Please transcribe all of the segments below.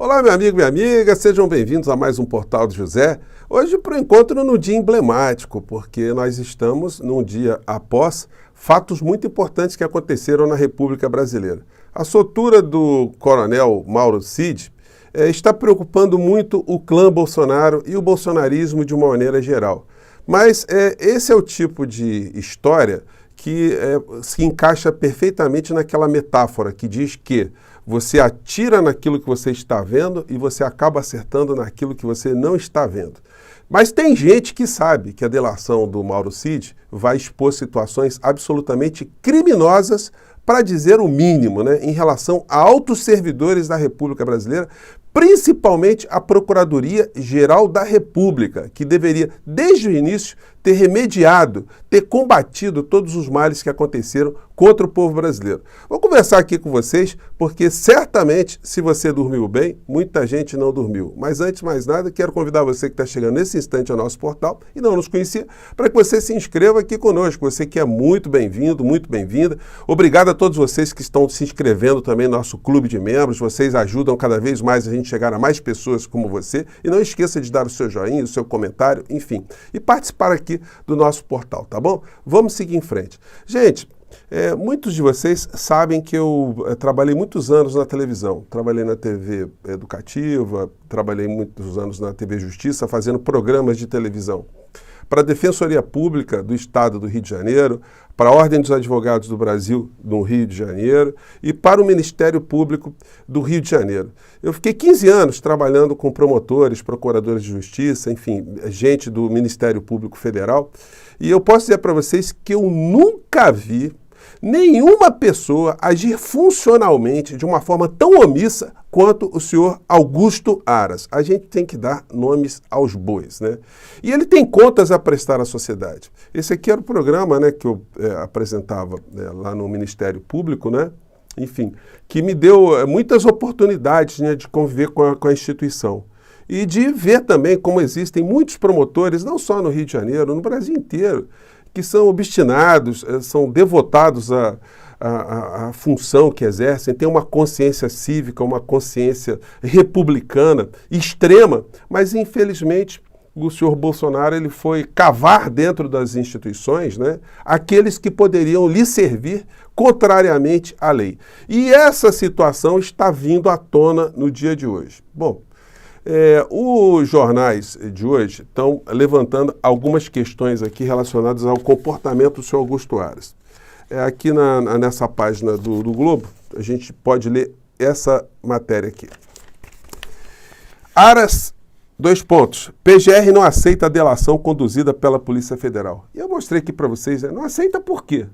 Olá, meu amigo e minha amiga, sejam bem-vindos a mais um Portal do José. Hoje para o encontro num dia emblemático, porque nós estamos num dia após fatos muito importantes que aconteceram na República Brasileira. A soltura do coronel Mauro Cid está preocupando muito o clã Bolsonaro e o bolsonarismo de uma maneira geral. Mas esse é o tipo de história que se encaixa perfeitamente naquela metáfora que diz que você atira naquilo que você está vendo e você acaba acertando naquilo que você não está vendo. Mas tem gente que sabe que a delação do Mauro Cid vai expor situações absolutamente criminosas, para dizer o mínimo, em relação a altos servidores da República Brasileira, principalmente a Procuradoria-Geral da República, que deveria, desde o início, ter remediado, ter combatido todos os males que aconteceram contra o povo brasileiro. Vou conversar aqui com vocês, porque certamente, se você dormiu bem, muita gente não dormiu. Mas antes de mais nada, quero convidar você que está chegando nesse instante ao nosso portal e não nos conhecia, para que você se inscreva aqui conosco. Você que é muito bem-vindo, muito bem-vinda. Obrigado a todos vocês que estão se inscrevendo também no nosso clube de membros. Vocês ajudam cada vez mais a gente chegar a mais pessoas como você. E não esqueça de dar o seu joinha, o seu comentário, enfim. E participar aqui do nosso portal, tá bom? Vamos seguir em frente. Gente, muitos de vocês sabem que eu trabalhei muitos anos na televisão. Trabalhei na TV Educativa, trabalhei muitos anos na TV Justiça, fazendo programas de televisão. Para a Defensoria Pública do Estado do Rio de Janeiro, para a Ordem dos Advogados do Brasil, no Rio de Janeiro, e para o Ministério Público do Rio de Janeiro. Eu fiquei 15 anos trabalhando com promotores, procuradores de justiça, enfim, gente do Ministério Público Federal, e eu posso dizer para vocês que eu nunca vi nenhuma pessoa agir funcionalmente de uma forma tão omissa quanto o senhor Augusto Aras. A gente tem que dar nomes aos bois, E ele tem contas a prestar à sociedade. Esse aqui era o programa, que eu apresentava lá no Ministério Público, Enfim, que me deu muitas oportunidades de conviver com a instituição. E de ver também como existem muitos promotores, não só no Rio de Janeiro, no Brasil inteiro, que são obstinados, são devotados à função que exercem, têm uma consciência cívica, uma consciência republicana extrema, mas infelizmente o senhor Bolsonaro ele foi cavar dentro das instituições aqueles que poderiam lhe servir contrariamente à lei. E essa situação está vindo à tona no dia de hoje. Bom, os jornais de hoje estão levantando algumas questões aqui relacionadas ao comportamento do senhor Augusto Aras. Aqui nessa página do Globo, a gente pode ler essa matéria aqui. Aras, : PGR não aceita a delação conduzida pela Polícia Federal. E eu mostrei aqui para vocês, não aceita por quê?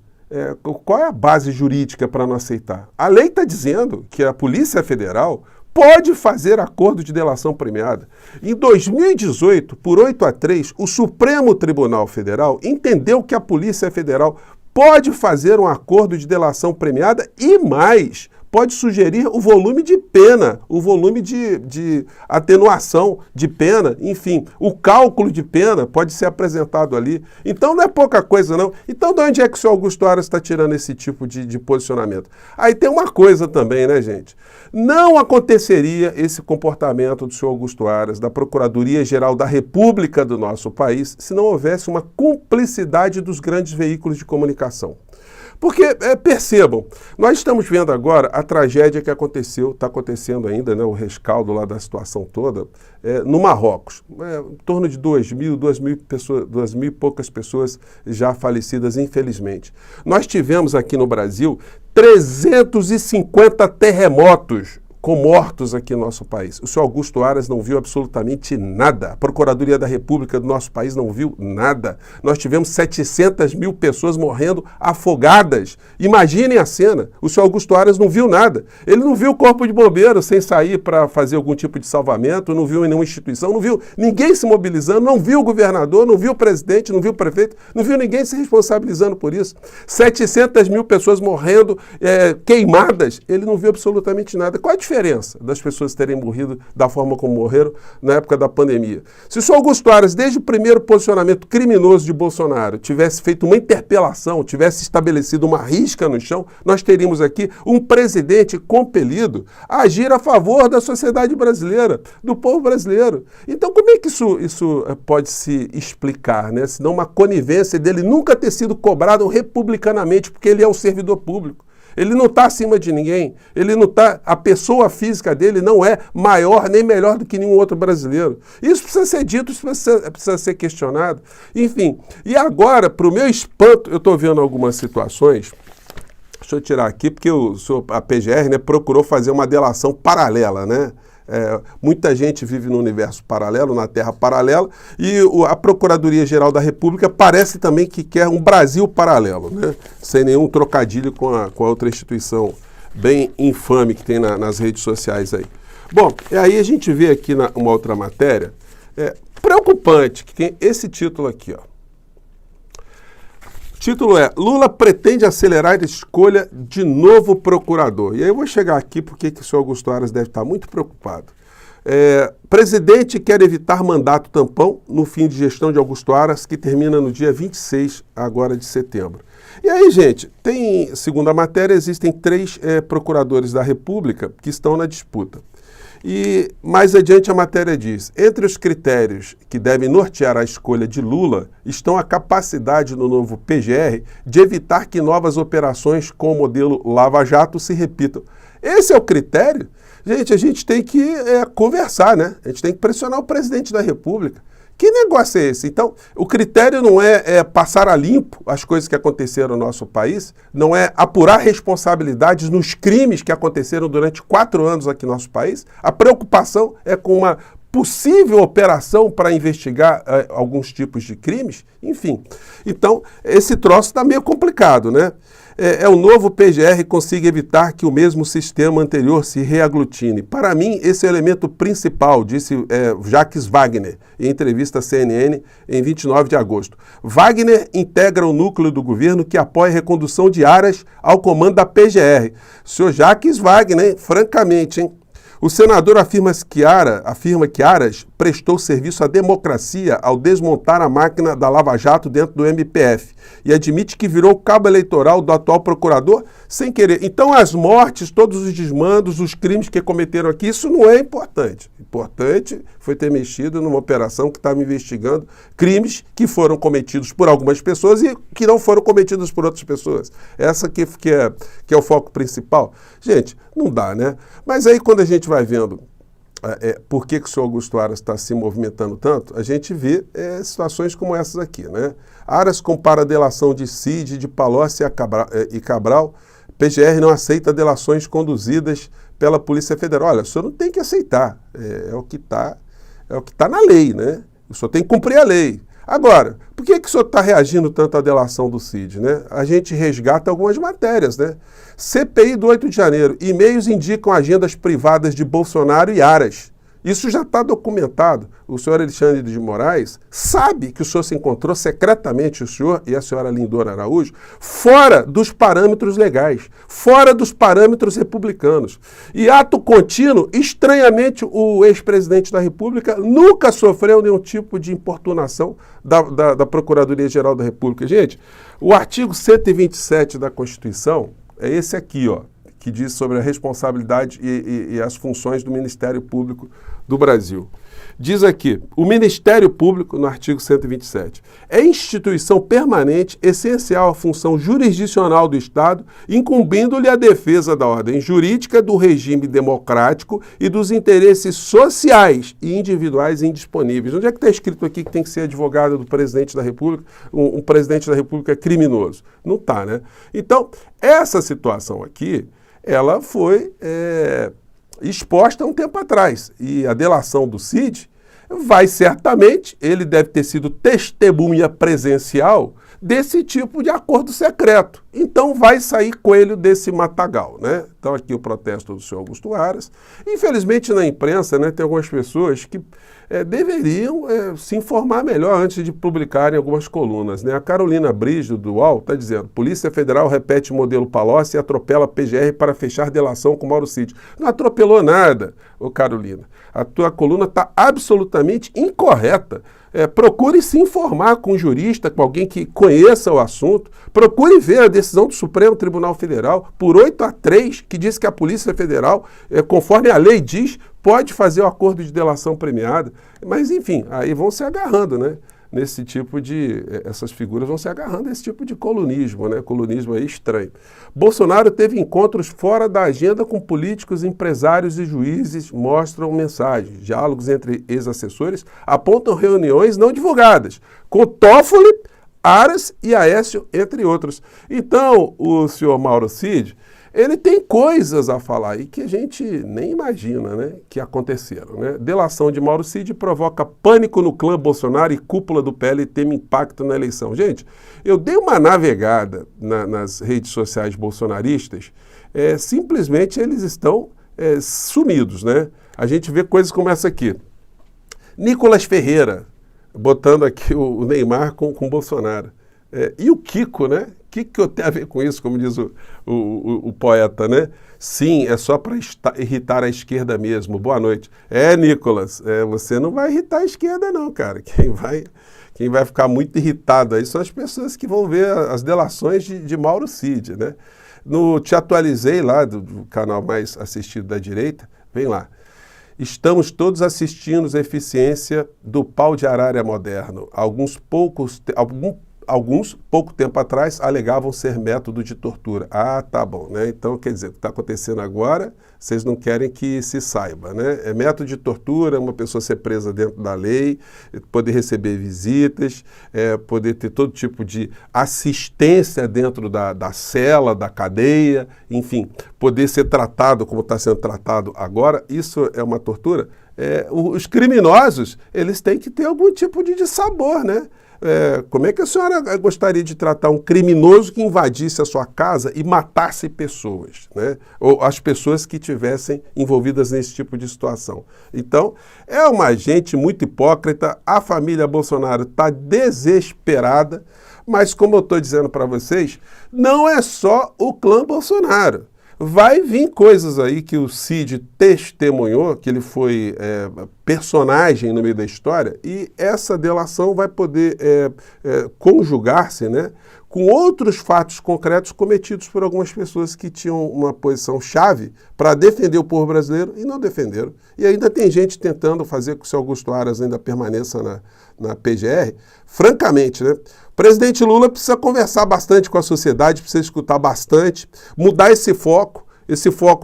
Qual é a base jurídica para não aceitar? A lei está dizendo que a Polícia Federal pode fazer acordo de delação premiada. Em 2018, por 8-3, o Supremo Tribunal Federal entendeu que a Polícia Federal pode fazer um acordo de delação premiada e mais, pode sugerir o volume de pena, o volume de atenuação de pena, enfim, o cálculo de pena pode ser apresentado ali. Então não é pouca coisa não. Então de onde é que o senhor Augusto Aras está tirando esse tipo de posicionamento? Aí tem uma coisa também, gente? Não aconteceria esse comportamento do senhor Augusto Aras, da Procuradoria-Geral da República do nosso país, se não houvesse uma cumplicidade dos grandes veículos de comunicação. Porque, percebam, nós estamos vendo agora a tragédia que aconteceu, está acontecendo ainda, o rescaldo lá da situação toda, no Marrocos. Em torno de 2.000 e poucas pessoas já falecidas, infelizmente. Nós tivemos aqui no Brasil 350 terremotos com mortos aqui no nosso país. O senhor Augusto Aras não viu absolutamente nada. A Procuradoria da República do nosso país não viu nada. Nós tivemos 700 mil pessoas morrendo afogadas. Imaginem a cena. O senhor Augusto Aras não viu nada. Ele não viu o corpo de bombeiros sem sair para fazer algum tipo de salvamento, não viu em nenhuma instituição, não viu ninguém se mobilizando, não viu o governador, não viu o presidente, não viu o prefeito, não viu ninguém se responsabilizando por isso. 700 mil pessoas morrendo queimadas. Ele não viu absolutamente nada. Qual a diferença diferença das pessoas terem morrido da forma como morreram na época da pandemia? Se o senhor Augusto Aras, desde o primeiro posicionamento criminoso de Bolsonaro, tivesse feito uma interpelação, tivesse estabelecido uma risca no chão, nós teríamos aqui um presidente compelido a agir a favor da sociedade brasileira, do povo brasileiro. Então, como é que isso pode se explicar, né? Se não uma conivência dele nunca ter sido cobrado republicanamente, porque ele é um servidor público. Ele não está acima de ninguém, ele não tá, a pessoa física dele não é maior nem melhor do que nenhum outro brasileiro. Isso precisa ser dito, isso precisa ser questionado. Enfim, e agora, para o meu espanto, eu estou vendo algumas situações. Deixa eu tirar aqui, porque a PGR, né, procurou fazer uma delação paralela, né? Muita gente vive no universo paralelo, na terra paralela, e a Procuradoria-Geral da República parece também que quer um Brasil paralelo, né? Sem nenhum trocadilho com a outra instituição bem infame que tem nas redes sociais aí. Bom, e aí a gente vê aqui uma outra matéria preocupante, que tem esse título aqui, ó. O título é: Lula pretende acelerar a escolha de novo procurador. E aí eu vou chegar aqui porque o senhor Augusto Aras deve estar muito preocupado. Presidente quer evitar mandato tampão no fim de gestão de Augusto Aras, que termina no dia 26 agora de setembro. E aí, gente, segundo a matéria, existem 3 procuradores da República que estão na disputa. E mais adiante a matéria diz: entre os critérios que devem nortear a escolha de Lula estão a capacidade no novo PGR de evitar que novas operações com o modelo Lava Jato se repitam. Esse é o critério? Gente, a gente tem que conversar, né? A gente tem que pressionar o presidente da República. Que negócio é esse? Então, o critério não é passar a limpo as coisas que aconteceram no nosso país, não é apurar responsabilidades nos crimes que aconteceram durante 4 anos aqui no nosso país. A preocupação é com uma possível operação para investigar alguns tipos de crimes, enfim. Então, esse troço está meio complicado, né? O novo PGR consiga evitar que o mesmo sistema anterior se reaglutine. Para mim, esse é o elemento principal, disse Jacques Wagner, em entrevista à CNN em 29 de agosto. Wagner integra o núcleo do governo que apoia a recondução de Aras ao comando da PGR. Senhor Jacques Wagner, hein? Francamente, hein? O senador afirma que Aras prestou serviço à democracia ao desmontar a máquina da Lava Jato dentro do MPF e admite que virou cabo eleitoral do atual procurador sem querer. Então, as mortes, todos os desmandos, os crimes que cometeram aqui, isso não é importante. Importante foi ter mexido numa operação que estava investigando crimes que foram cometidos por algumas pessoas e que não foram cometidos por outras pessoas. Essa que é o foco principal. Gente, não dá, né? Mas aí quando a gente vai vendo por que o senhor Augusto Aras está se movimentando tanto, a gente vê situações como essas aqui, né? Aras compara a delação de Cid, de Palocci e Cabral. PGR não aceita delações conduzidas pela Polícia Federal. Olha, o senhor não tem que aceitar, é o que tá na lei, né? O senhor tem que cumprir a lei. Agora, por que o senhor está reagindo tanto à delação do Cid, né? A gente resgata algumas matérias, né? CPI do 8 de janeiro. E-mails indicam agendas privadas de Bolsonaro e Aras. Isso já está documentado. O senhor Alexandre de Moraes sabe que o senhor se encontrou secretamente, o senhor e a senhora Lindora Araújo, fora dos parâmetros legais, fora dos parâmetros republicanos. E ato contínuo, estranhamente, o ex-presidente da República nunca sofreu nenhum tipo de importunação da Procuradoria-Geral da República. Gente, o artigo 127 da Constituição é esse aqui, ó, que diz sobre a responsabilidade e as funções do Ministério Público do Brasil. Diz aqui: o Ministério Público, no artigo 127, é instituição permanente, essencial à função jurisdicional do Estado, incumbindo-lhe a defesa da ordem jurídica, do regime democrático e dos interesses sociais e individuais indisponíveis. Onde é que está escrito aqui que tem que ser advogado do presidente da República? Um presidente da República é criminoso? Não está, né? Então, essa situação aqui, ela foi exposta há um tempo atrás. E a delação do Cid vai certamente, ele deve ter sido testemunha presencial desse tipo de acordo secreto. então vai sair coelho desse matagal, né? Então aqui o protesto do senhor Augusto Aras. Infelizmente na imprensa, né, tem algumas pessoas que deveriam se informar melhor antes de publicarem algumas colunas, né? A Carolina Brígido, do UOL, está dizendo: Polícia Federal repete modelo Palocci e atropela a PGR para fechar delação com Mauro Cid. Não atropelou nada, ô Carolina. A tua coluna está absolutamente incorreta. Procure se informar com um jurista, com alguém que conheça o assunto. Procure ver a decisão do Supremo Tribunal Federal por 8-3, que diz que a Polícia Federal, conforme a lei diz, pode fazer o acordo de delação premiada. Mas, enfim, aí vão se agarrando, né? Nesse tipo de... Essas figuras vão se agarrando a esse tipo de colunismo, né? Colunismo aí estranho. Bolsonaro teve encontros fora da agenda com políticos, empresários e juízes, mostram mensagens. Diálogos entre ex-assessores apontam reuniões não divulgadas, com Toffoli, Aras e Aécio, entre outros. Então, o senhor Mauro Cid, ele tem coisas a falar aí que a gente nem imagina, né, que aconteceram, né? Delação de Mauro Cid provoca pânico no clã Bolsonaro e cúpula do PL teme impacto na eleição. Gente, eu dei uma navegada nas redes sociais bolsonaristas, simplesmente eles estão sumidos, né? A gente vê coisas como essa aqui. Nicolas Ferreira, botando aqui o Neymar com o Bolsonaro. E o Kiko, né? O que eu tenho a ver com isso, como diz o poeta, né? Sim, é só para irritar a esquerda mesmo. Boa noite. Nicolas, você não vai irritar a esquerda não, cara. Quem vai ficar muito irritado aí são as pessoas que vão ver as delações de Mauro Cid, né? No Te Atualizei, lá do canal mais assistido da direita, vem lá. Estamos todos assistindo a eficiência do pau de arara moderno. Alguns pouco tempo atrás, alegavam ser método de tortura. Ah, tá bom, né? Então, quer dizer, o que está acontecendo agora, vocês não querem que se saiba, né? É método de tortura, uma pessoa ser presa dentro da lei, poder receber visitas, poder ter todo tipo de assistência dentro da cela, da cadeia, enfim, poder ser tratado como está sendo tratado agora. Isso é uma tortura? Os criminosos, eles têm que ter algum tipo de sabor, né? Como é que a senhora gostaria de tratar um criminoso que invadisse a sua casa e matasse pessoas, né? Ou as pessoas que estivessem envolvidas nesse tipo de situação? Então, é uma gente muito hipócrita, a família Bolsonaro está desesperada, mas como eu estou dizendo para vocês, não é só o clã Bolsonaro. Vai vir coisas aí que o Cid testemunhou, que ele foi personagem no meio da história, e essa delação vai poder conjugar-se, né, com outros fatos concretos cometidos por algumas pessoas que tinham uma posição chave para defender o povo brasileiro e não defenderam. E ainda tem gente tentando fazer com que o seu Augusto Aras ainda permaneça na PGR. Francamente, né? O presidente Lula precisa conversar bastante com a sociedade, precisa escutar bastante, mudar esse foco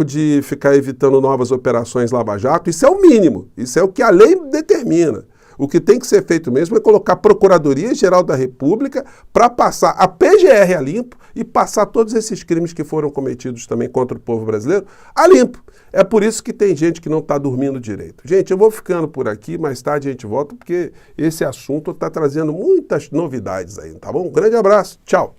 de ficar evitando novas operações Lava Jato. Isso é o mínimo, isso é o que a lei determina. O que tem que ser feito mesmo é colocar a Procuradoria-Geral da República para passar a PGR a limpo e passar todos esses crimes que foram cometidos também contra o povo brasileiro a limpo. É por isso que tem gente que não está dormindo direito. Gente, eu vou ficando por aqui, mais tarde a gente volta, porque esse assunto está trazendo muitas novidades aí, tá bom? Um grande abraço, tchau!